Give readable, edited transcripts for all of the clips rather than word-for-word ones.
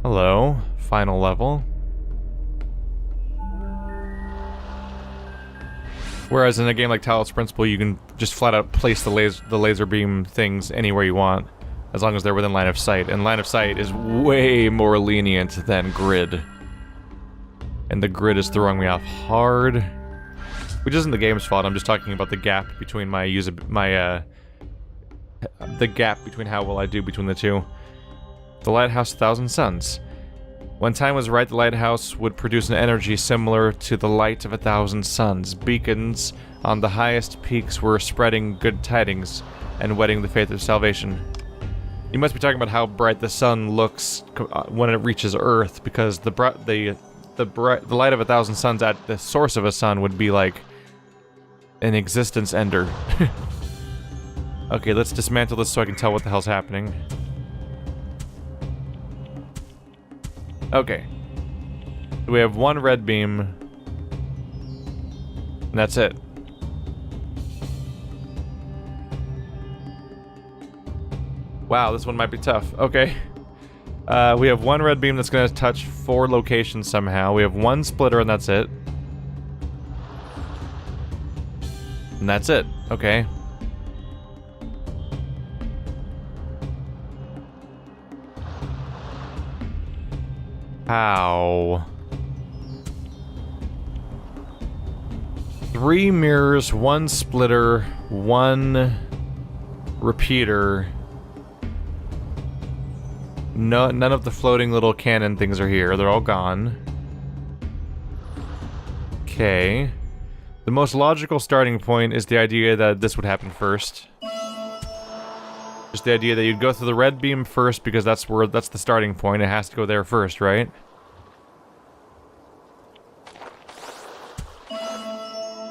Hello. Final level. Whereas in a game like Talos Principle, you can just flat out place the laser beam things anywhere you want, as long as they're within line of sight. And line of sight is way more lenient than grid. And the grid is throwing me off hard. Which isn't the game's fault, I'm just talking about the gap between the gap between how well I do between the two. The lighthouse 1,000 suns. When time was right, the lighthouse would produce an energy similar to the light of 1,000 suns. Beacons on the highest peaks were spreading good tidings and wetting the faith of salvation. You must be talking about how bright the sun looks when it reaches Earth, because the light of 1,000 suns at the source of a sun would be like an existence ender. Okay, let's dismantle this so I can tell what the hell's happening. Okay. We have one red beam. And that's it. Wow, this one might be tough. Okay. We have one red beam that's gonna touch 4 locations somehow. We have one splitter and that's it. And that's it. Okay. How? 3 mirrors, 1 splitter, 1 repeater. No, none of the floating little cannon things are here. They're all gone. Okay. The most logical starting point is the idea that this would happen first. Just the idea that you'd go through the red beam first because that's the starting point. It has to go there first, right?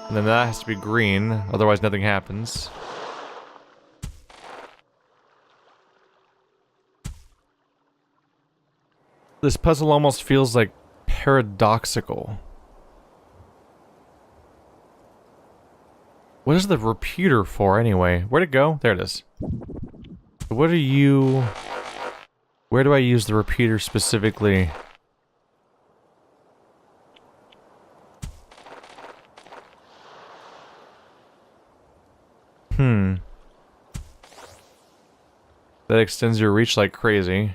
And then that has to be green, otherwise nothing happens. This puzzle almost feels like paradoxical. What is the repeater for anyway? Where'd it go? There it is. What are you... Where do I use the repeater specifically? That extends your reach like crazy.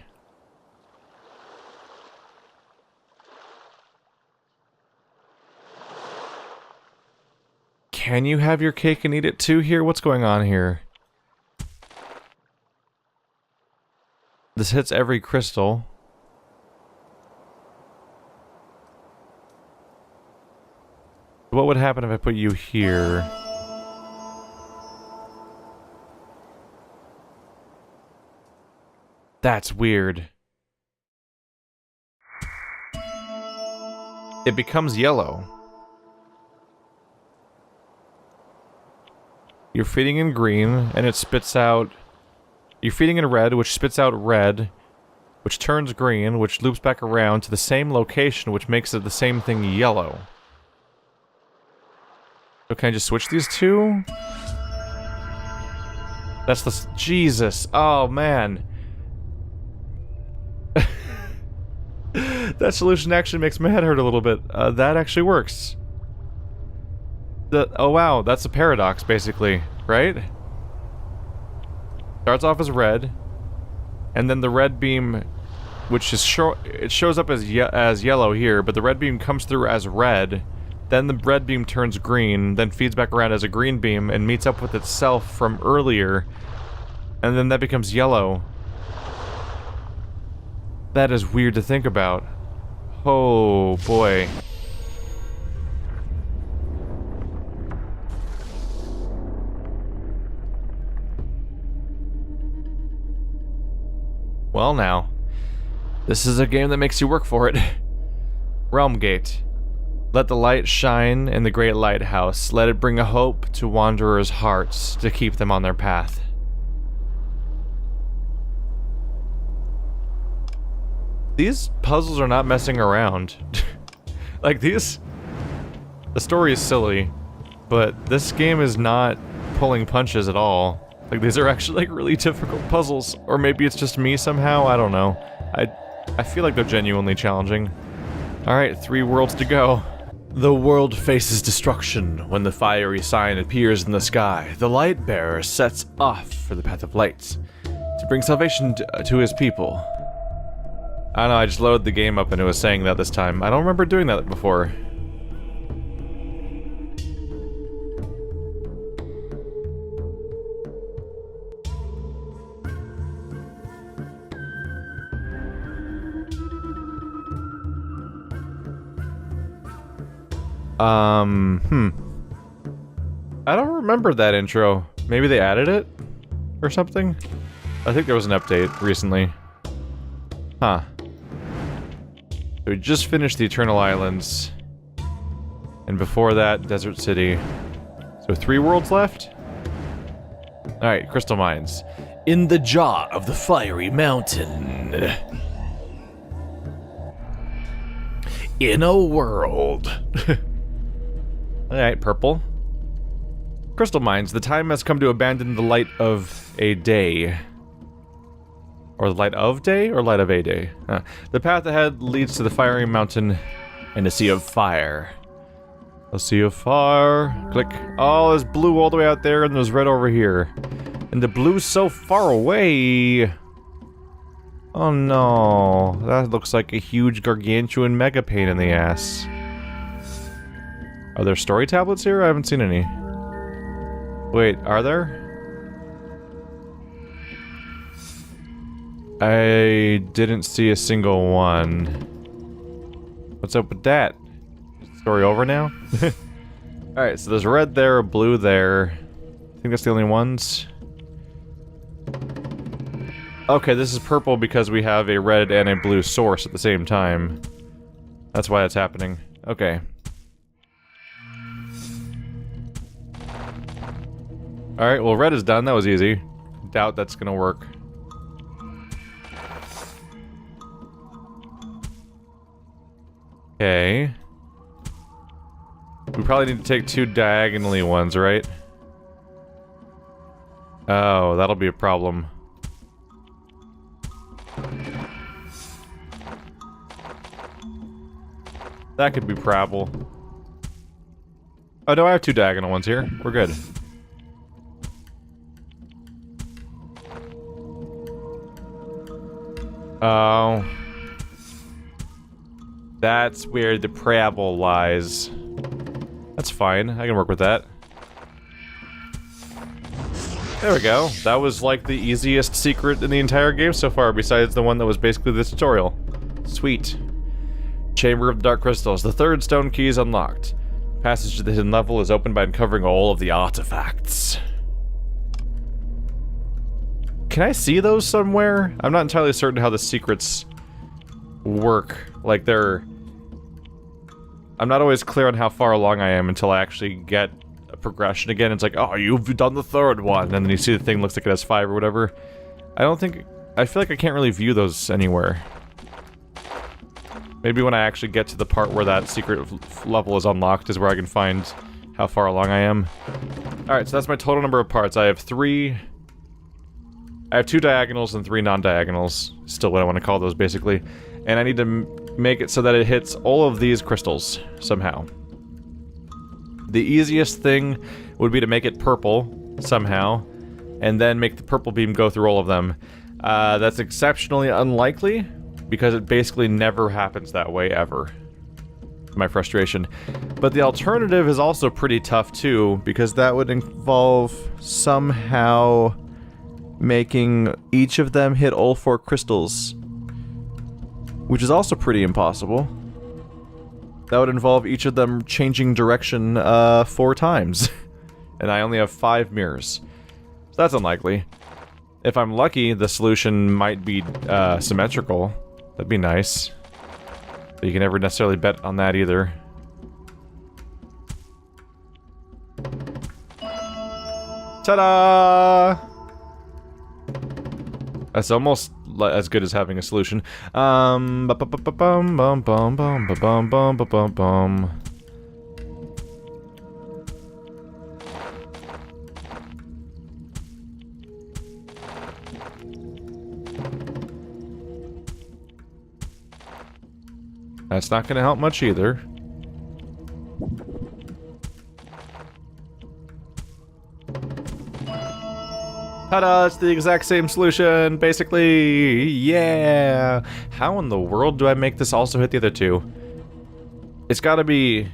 Can you have your cake and eat it too here? What's going on here? This hits every crystal. What would happen if I put you here? That's weird. It becomes yellow. You're feeding in green, and it spits out... You're feeding in red, which spits out red, which turns green, which loops back around to the same location, which makes it the same thing yellow. So can I just switch these two? That's the... Jesus! Oh, man! That solution actually makes my head hurt a little bit. That actually works. Oh wow, that's a paradox, basically, right? Starts off as red, and then the red beam, which is it shows up as yellow here, but the red beam comes through as red, then the red beam turns green, then feeds back around as a green beam and meets up with itself from earlier, and then that becomes yellow. That is weird to think about. Oh boy. Well now, this is a game that makes you work for it. Realm Gate. Let the light shine in the great lighthouse. Let it bring a hope to wanderers' hearts to keep them on their path. These puzzles are not messing around. Like these... The story is silly, but this game is not pulling punches at all. Like, these are actually, like, really difficult puzzles. Or maybe it's just me somehow, I don't know. I feel like they're genuinely challenging. Alright, 3 worlds to go. The world faces destruction when the fiery sign appears in the sky. The light bearer sets off for the path of light to bring salvation to his people. I don't know, I just loaded the game up and it was saying that this time. I don't remember doing that before. I don't remember that intro. Maybe they added it? Or something? I think there was an update recently. Huh. So we just finished the Eternal Islands. And before that, Desert City. So 3 worlds left? Alright, Crystal Mines. In the jaw of the fiery mountain. In a world. Alright, purple. Crystal Mines, the time has come to abandon the light of a day. Or the light of day, or light of a day? The path ahead leads to the fiery mountain and a sea of fire. A sea of fire. Click. Oh, there's blue all the way out there, and there's red over here. And the blue's so far away. Oh no. That looks like a huge gargantuan mega pain in the ass. Are there story tablets here? I haven't seen any. Wait, are there? I didn't see a single one. What's up with that? Story over now? Alright, so there's red there, blue there. I think that's the only ones. Okay, this is purple because we have a red and a blue source at the same time. That's why that's happening. Okay. Alright, well red is done, that was easy. Doubt that's gonna work. Okay. We probably need to take 2 diagonally ones, right? Oh, that'll be a problem. That could be Prabble. Oh no, I have 2 diagonal ones here. We're good. Oh. That's where the Prabble lies. That's fine. I can work with that. There we go. That was like the easiest secret in the entire game so far, besides the one that was basically the tutorial. Sweet. Chamber of the Dark Crystals. The 3rd stone key is unlocked. Passage to the hidden level is opened by uncovering all of the artifacts. Can I see those somewhere? I'm not entirely certain how the secrets work. Like, they're... I'm not always clear on how far along I am until I actually get a progression again. It's like, oh, you've done the 3rd one, and then you see the thing looks like it has 5 or whatever. I don't think... I feel like I can't really view those anywhere. Maybe when I actually get to the part where that secret level is unlocked is where I can find how far along I am. Alright, so that's my total number of parts. I have 2 diagonals and 3 non-diagonals. Still what I want to call those, basically. And I need to make it so that it hits all of these crystals, somehow. The easiest thing would be to make it purple, somehow, and then make the purple beam go through all of them. That's exceptionally unlikely, because it basically never happens that way, ever. My frustration. But the alternative is also pretty tough, too, because that would involve somehow making each of them hit all 4 crystals. Which is also pretty impossible. That would involve each of them changing direction 4 times. And I only have 5 mirrors. So that's unlikely. If I'm lucky, the solution might be symmetrical. That'd be nice. But you can never necessarily bet on that either. Ta-da! That's almost as good as having a solution. That's not gonna help much either. Ta-da! It's the exact same solution, basically! Yeah! How in the world do I make this also hit the other two? It's gotta be...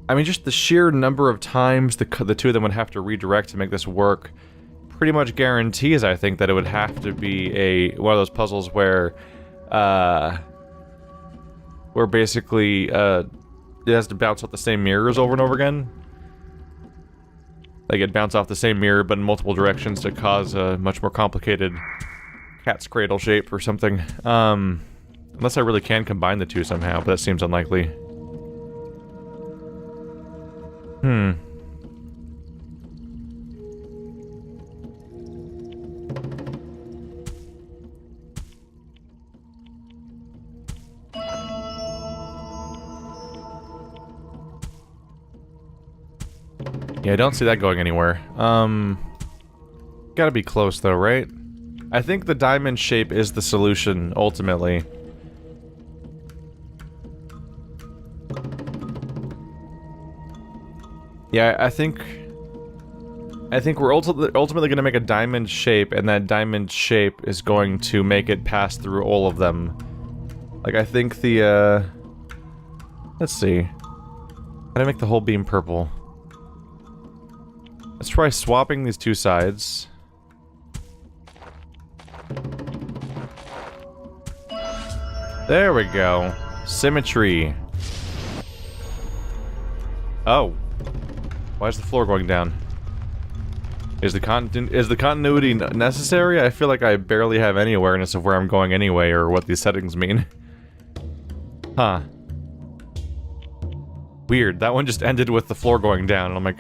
I mean, just the sheer number of times the two of them would have to redirect to make this work pretty much guarantees, I think, that it would have to be one of those puzzles where basically, it has to bounce off the same mirrors over and over again. Like, it bounce off the same mirror, but in multiple directions to cause a much more complicated cat's cradle shape or something. Unless I really can combine the two somehow, but that seems unlikely. Yeah, I don't see that going anywhere. Gotta be close though, right? I think the diamond shape is the solution, ultimately. Yeah, I think we're ultimately gonna make a diamond shape, and that diamond shape is going to make it pass through all of them. Like, I think the, let's see. How do I make the whole beam purple? Let's try swapping these two sides. There we go. Symmetry. Oh. Why is the floor going down? Is the continuity necessary? I feel like I barely have any awareness of where I'm going anyway, or what these settings mean. Huh. Weird. That one just ended with the floor going down, and I'm like,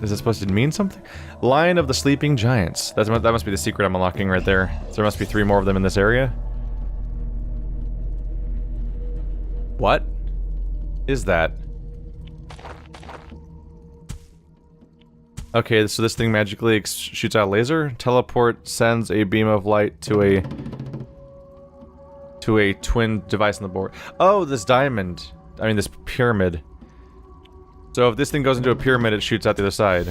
is it supposed to mean something? Lion of the Sleeping Giants. That must be the secret I'm unlocking right there. So there must be 3 more of them in this area. What is that? Okay, so this thing magically shoots out a laser. Teleport sends a beam of light to a twin device on the board. Oh, this diamond. I mean, this pyramid. So if this thing goes into a pyramid, it shoots out the other side.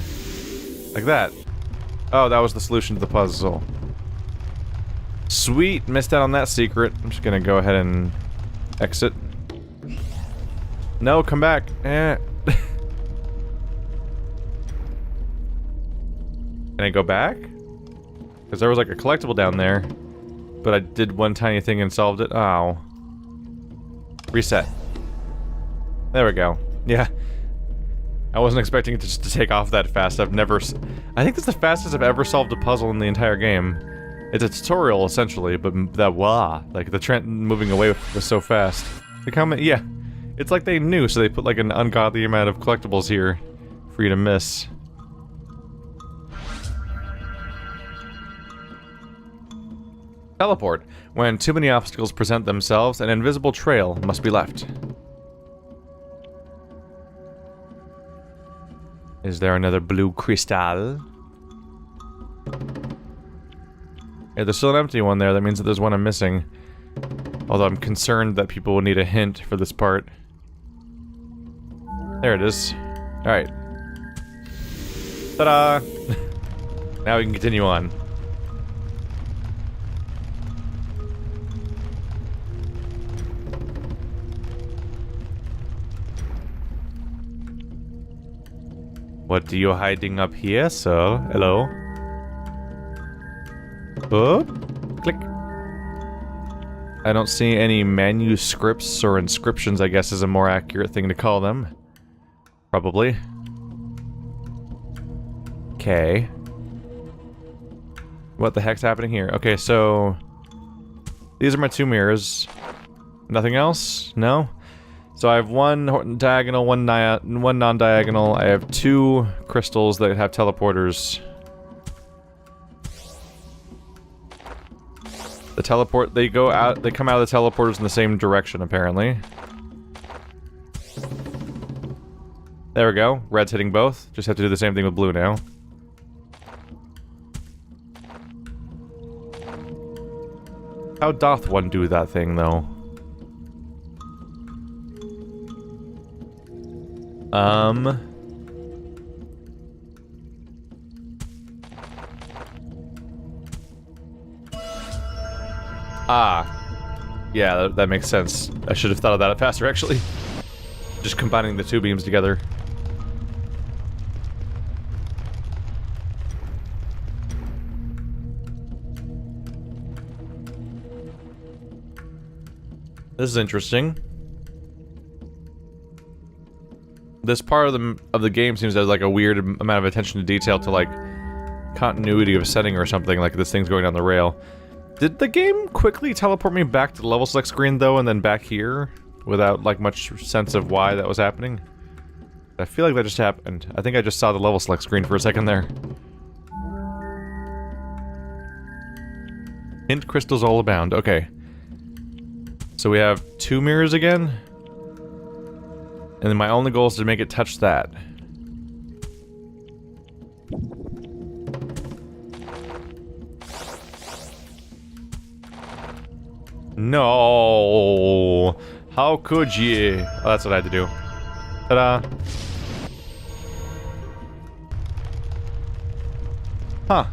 Like that. Oh, that was the solution to the puzzle. Sweet! Missed out on that secret. I'm just gonna go ahead and exit. No, come back. Eh. Can I go back? Because there was like a collectible down there. But I did one tiny thing and solved it. Oh. Reset. There we go. Yeah. I wasn't expecting it to take off that fast. I think this is the fastest I've ever solved a puzzle in the entire game. It's a tutorial, essentially, but like, the trend moving away was so fast. Like, how many, yeah. It's like they knew, so they put, like, an ungodly amount of collectibles here for you to miss. Teleport. When too many obstacles present themselves, an invisible trail must be left. Is there another blue crystal? Yeah, there's still an empty one there. That means that there's one I'm missing. Although I'm concerned that people will need a hint for this part. There it is. Alright. Ta-da! Now we can continue on. What are you hiding up here, sir? Hello? Oh, click. I don't see any manuscripts or inscriptions, I guess is a more accurate thing to call them. Probably. Okay. What the heck's happening here? Okay, so... these are my 2 mirrors. Nothing else? No? So I have one diagonal, one non-diagonal. I have 2 crystals that have teleporters. The teleport, they come out of the teleporters in the same direction, apparently. There we go. Red's hitting both. Just have to do the same thing with blue now. How doth one do that thing, though? Yeah, that makes sense. I should have thought of that faster, actually. Just combining the two beams together. This is interesting. This part of the game seems to have like a weird amount of attention to detail to like continuity of setting or something, like this thing's going down the rail. Did the game quickly teleport me back to the level select screen though, and then back here without like much sense of why that was happening? I feel like that just happened. I think I just saw the level select screen for a second there. Hint crystals all abound. Okay. So we have 2 mirrors again. And then my only goal is to make it touch that. No! How could ye? Oh, that's what I had to do. Ta-da! Huh.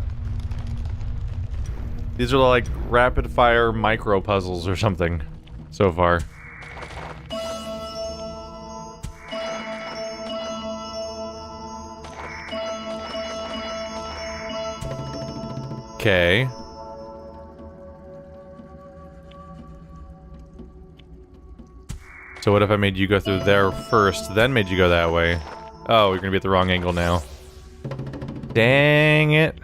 These are like rapid-fire micro-puzzles or something, so far. Okay. So what if I made you go through there first, then made you go that way? Oh, you're gonna be at the wrong angle now. Dang it.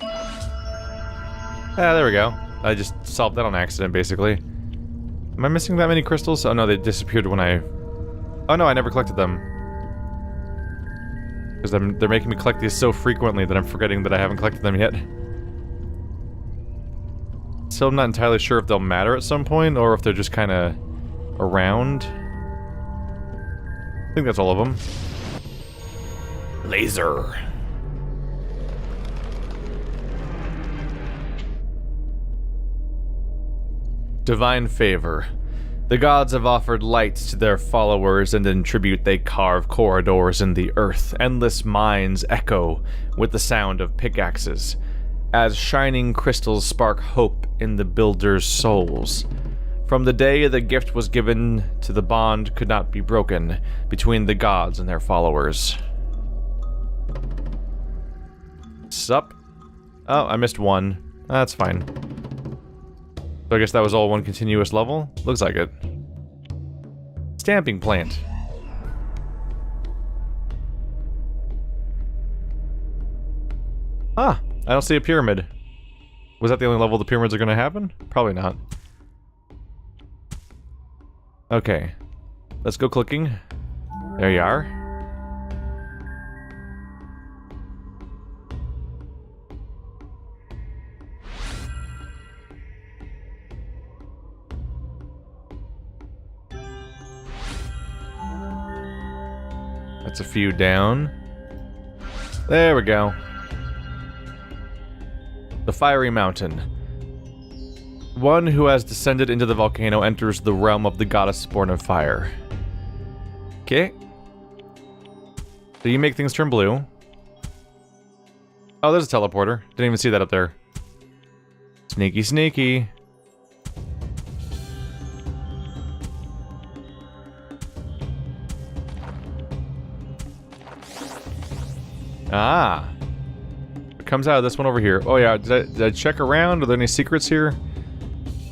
Ah, there we go. I just solved that on accident, basically. Am I missing that many crystals? Oh no, they disappeared when I... Oh no, I never collected them. Because they're making me collect these so frequently that I'm forgetting that I haven't collected them yet. Still, I'm not entirely sure if they'll matter at some point, or if they're just kind of around. I think that's all of them. Laser. Divine favor. The gods have offered light to their followers, and in tribute they carve corridors in the earth. Endless mines echo with the sound of pickaxes, as shining crystals spark hope in the builders' souls. From the day the gift was given to the bond could not be broken between the gods and their followers. Sup? Oh, I missed one. That's fine. So I guess that was all one continuous level? Looks like it. Stamping plant. Ah, I don't see a pyramid. Was that the only level the pyramids are going to happen? Probably not. Okay. Let's go clicking. There you are. That's a few down. There we go. The Fiery Mountain. One who has descended into the volcano enters the realm of the goddess born of fire. Okay. So you make things turn blue. Oh, there's a teleporter. Didn't even see that up there. Sneaky, sneaky. Ah. It comes out of this one over here. Oh yeah, did I check around? Are there any secrets here?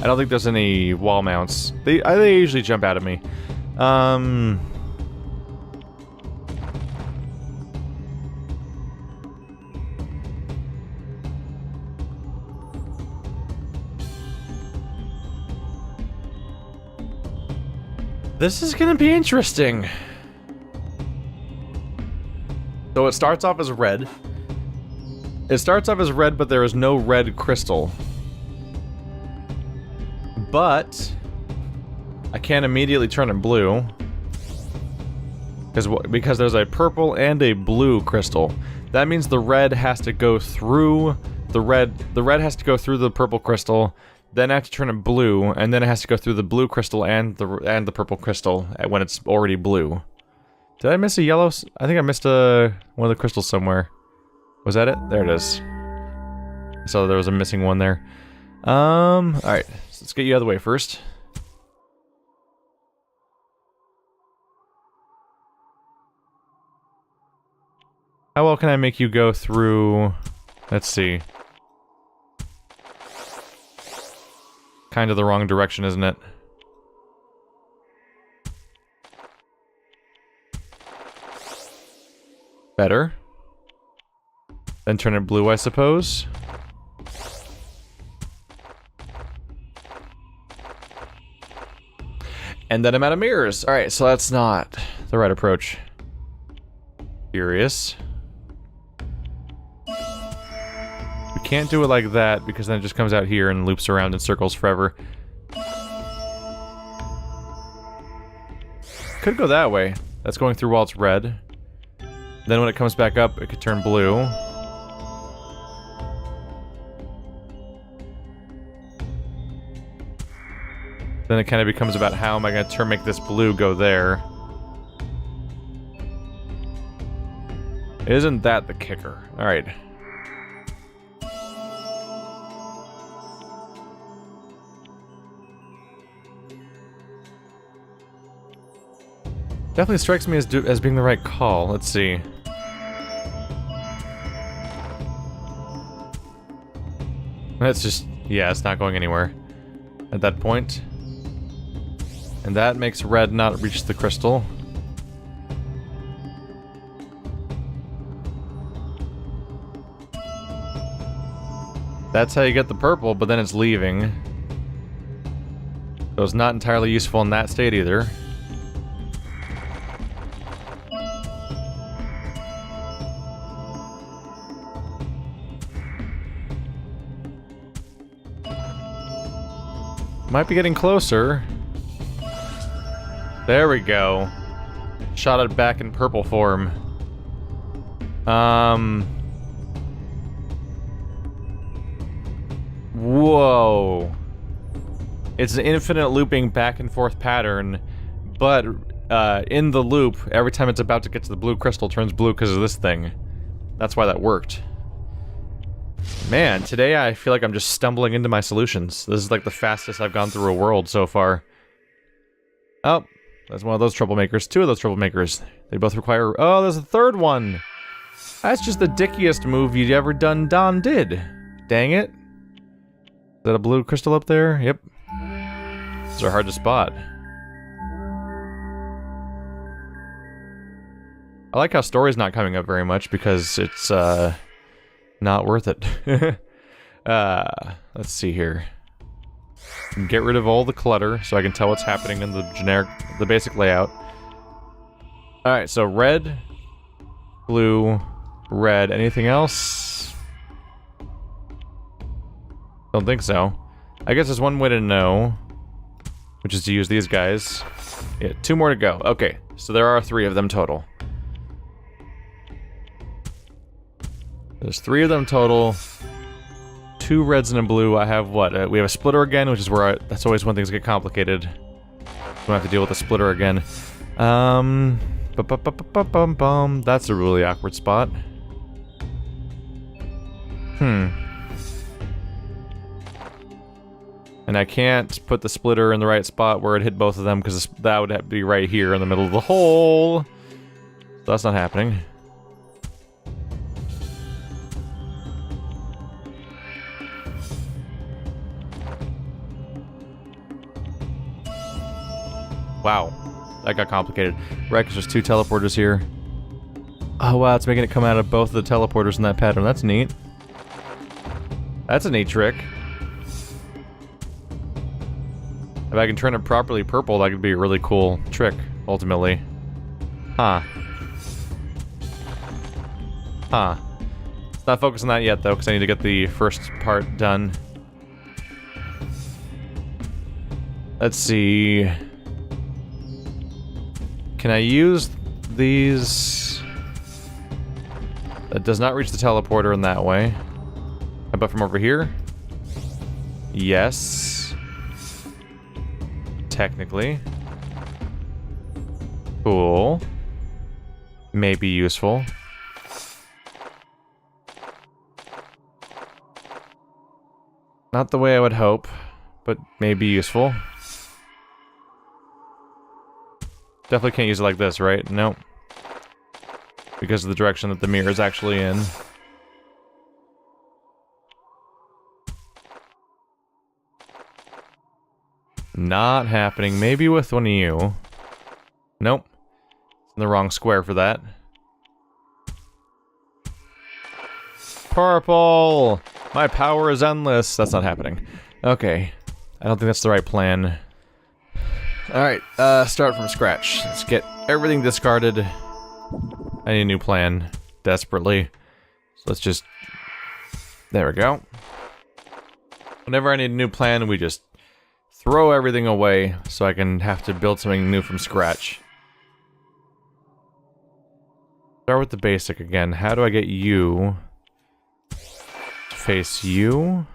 I don't think there's any wall mounts. They usually jump out at me. This is gonna be interesting. So it starts off as red. It starts off as red, but there is no red crystal. But I can't immediately turn it blue because there's a purple and a blue crystal. That means the red has to go through the red has to go through the purple crystal, then I have to turn it blue, and then it has to go through the blue crystal and the purple crystal when it's already blue. Did I miss a yellow? I think I missed one of the crystals somewhere. Was that it? There it is. So there was a missing one there. Alright. So let's get you out of the way first. How well can I make you go through... Let's see. Kind of the wrong direction, isn't it? Better. Then turn it blue, I suppose. And then I'm out of mirrors. Alright, so that's not the right approach. Curious. We can't do it like that, because then it just comes out here and loops around in circles forever. Could go that way. That's going through while it's red. Then when it comes back up, it could turn blue. Then it kind of becomes about how am I going to make this blue go there. Isn't that the kicker? Alright. Definitely strikes me as being the right call. Let's see. That's just... yeah, it's not going anywhere at that point. And that makes red not reach the crystal. That's how you get the purple, but then it's leaving. So it's not entirely useful in that state either. Might be getting closer. There we go. Shot it back in purple form. Whoa. It's an infinite looping back and forth pattern, but in the loop, every time it's about to get to the blue crystal, it turns blue because of this thing. That's why that worked. Man, today I feel like I'm just stumbling into my solutions. This is like the fastest I've gone through a world so far. Oh, that's one of those troublemakers. Two of those troublemakers. They both require... oh, there's a third one! That's just the dickiest move you ever did. Dang it. Is that a blue crystal up there? Yep. Those are hard to spot. I like how story's not coming up very much because it's, not worth it. Let's see here. Get rid of all the clutter so I can tell what's happening in the basic layout. Alright, so red, blue, red. Anything else? Don't think so. I guess there's one way to know, which is to use these guys. Yeah, two more to go. Okay, so there are 3 of them total. There's 3 of them total. 2 reds and a blue. I have what? We have a splitter again, which is where that's always when things get complicated. Don't have to deal with the splitter again. That's a really awkward spot. And I can't put the splitter in the right spot where it hit both of them because that would have to be right here in the middle of the hole. So that's not happening. Wow, that got complicated. Right, because there's 2 teleporters here. Oh wow, it's making it come out of both of the teleporters in that pattern. That's neat. That's a neat trick. If I can turn it properly purple, that could be a really cool trick, ultimately. Huh. Huh. Let's not focus on that yet, though, because I need to get the first part done. Let's see... Can I use these? That does not reach the teleporter in that way. How about from over here? Yes. Technically. Cool. may be useful. Not the way I would hope, but may be useful. Definitely can't use it like this, right? Nope. Because of the direction that the mirror is actually in. Not happening. Maybe with one of you. Nope. It's in the wrong square for that. Purple! My power is endless. That's not happening. Okay. I don't think that's the right plan. Alright, start from scratch. Let's get everything discarded. I need a new plan. Desperately. So let's just... There we go. Whenever I need a new plan, we just throw everything away so I can have to build something new from scratch. Start with the basic again. How do I get you to face you?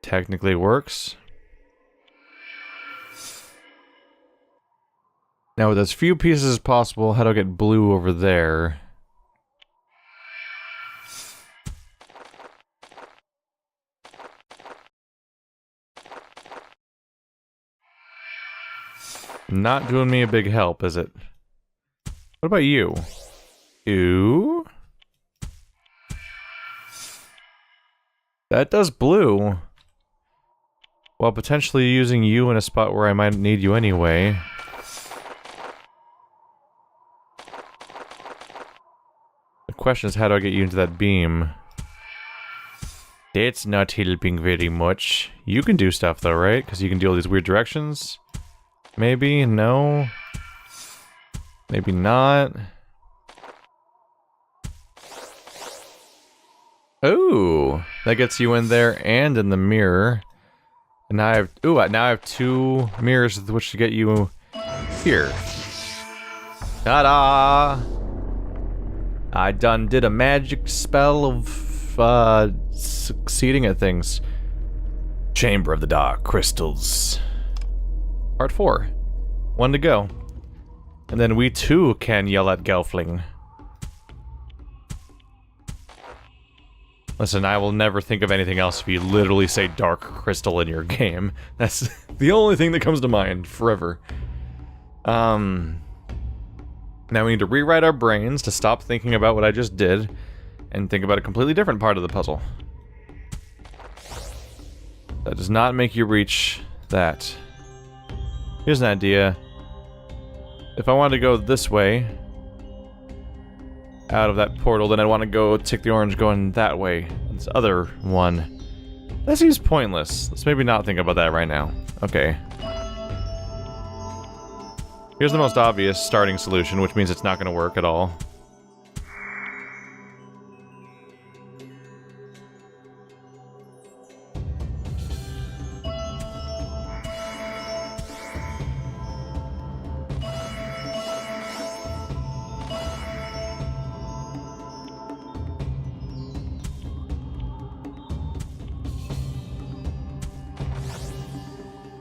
Technically works. Now with as few pieces as possible, how do I get blue over there? Not doing me a big help, is it? What about you? You? That does blue. While potentially using you in a spot where I might need you anyway. The question is, how do I get you into that beam? That's not helping very much. You can do stuff though, right? Because you can do all these weird directions. Maybe? No? Maybe not? Ooh! That gets you in there and in the mirror. And now I have... Ooh, now I have 2 mirrors with which to get you here. Ta-da! I done did a magic spell of, succeeding at things. Chamber of the Dark Crystals. Part 4. 1 to go. And then we too can yell at Gelfling. Listen, I will never think of anything else if you literally say Dark Crystal in your game. That's the only thing that comes to mind, forever. Now we need to rewrite our brains to stop thinking about what I just did, and think about a completely different part of the puzzle. That does not make you reach that. Here's an idea. If I wanted to go this way, out of that portal, then I'd want to go take the orange going that way. This other one. That seems pointless. Let's maybe not think about that right now. Okay. Here's the most obvious starting solution, which means it's not going to work at all.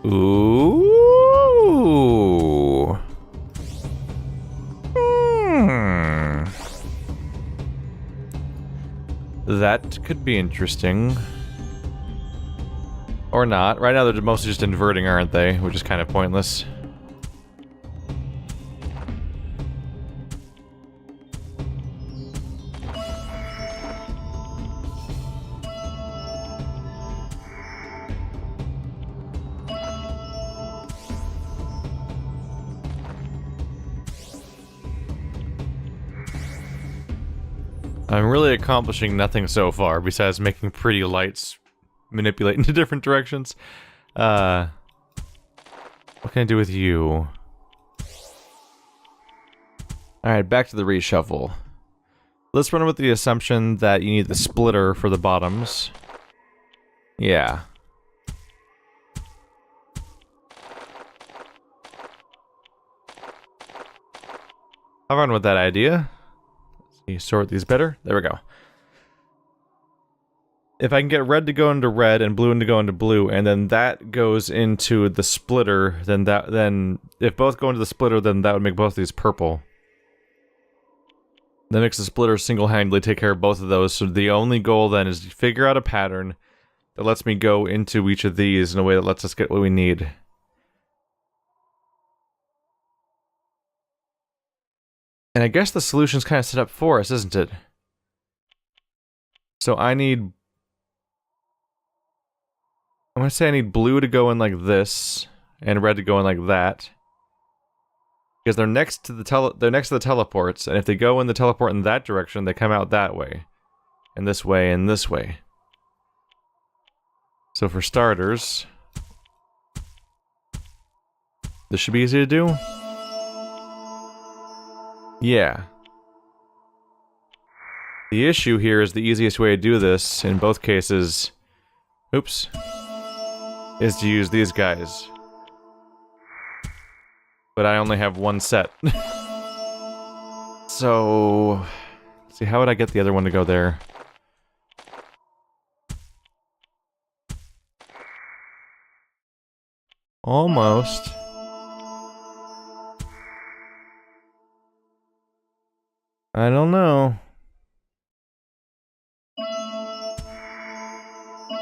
Ooh. That could be interesting. Or not. Right now they're mostly just inverting, aren't they? Which is kind of pointless. I'm really accomplishing nothing so far, besides making pretty lights manipulate into different directions. What can I do with you? Alright, back to the reshuffle. Let's run with the assumption that you need the splitter for the bottoms. Yeah. I'll run with that idea. You sort these better? There we go. if I can get red to go into red and blue to go into blue, and then that goes into the splitter, then if both go into the splitter, then that would make both of these purple. That makes the splitter single-handedly take care of both of those, so the only goal then is to figure out a pattern that lets me go into each of these in a way that lets us get what we need. And I guess the solution's kind of set up for us, isn't it? So I'm gonna say I need blue to go in like this, and red to go in like that. Because they're next to the teleports, and if they go in the teleport in that direction, they come out that way. And this way, and this way. So for starters, this should be easy to do. Yeah. The issue here is the easiest way to do this, in both cases, oops, is to use these guys. But I only have one set. So, let's see, how would I get the other one to go there? Almost. I don't know.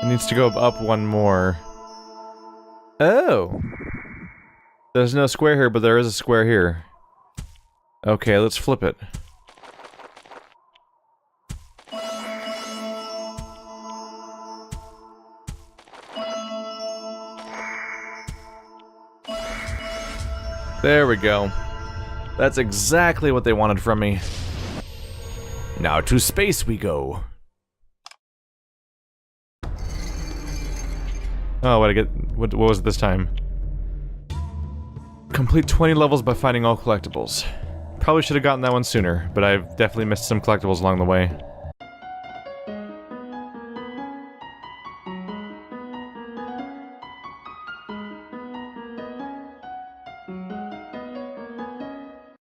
It needs to go up one more. Oh! There's no square here, but there is a square here. Okay, let's flip it. There we go. That's exactly what they wanted from me. Now to space we go. Oh, what did I get? What was it this time? Complete 20 levels by finding all collectibles. Probably should have gotten that one sooner, but I've definitely missed some collectibles along the way.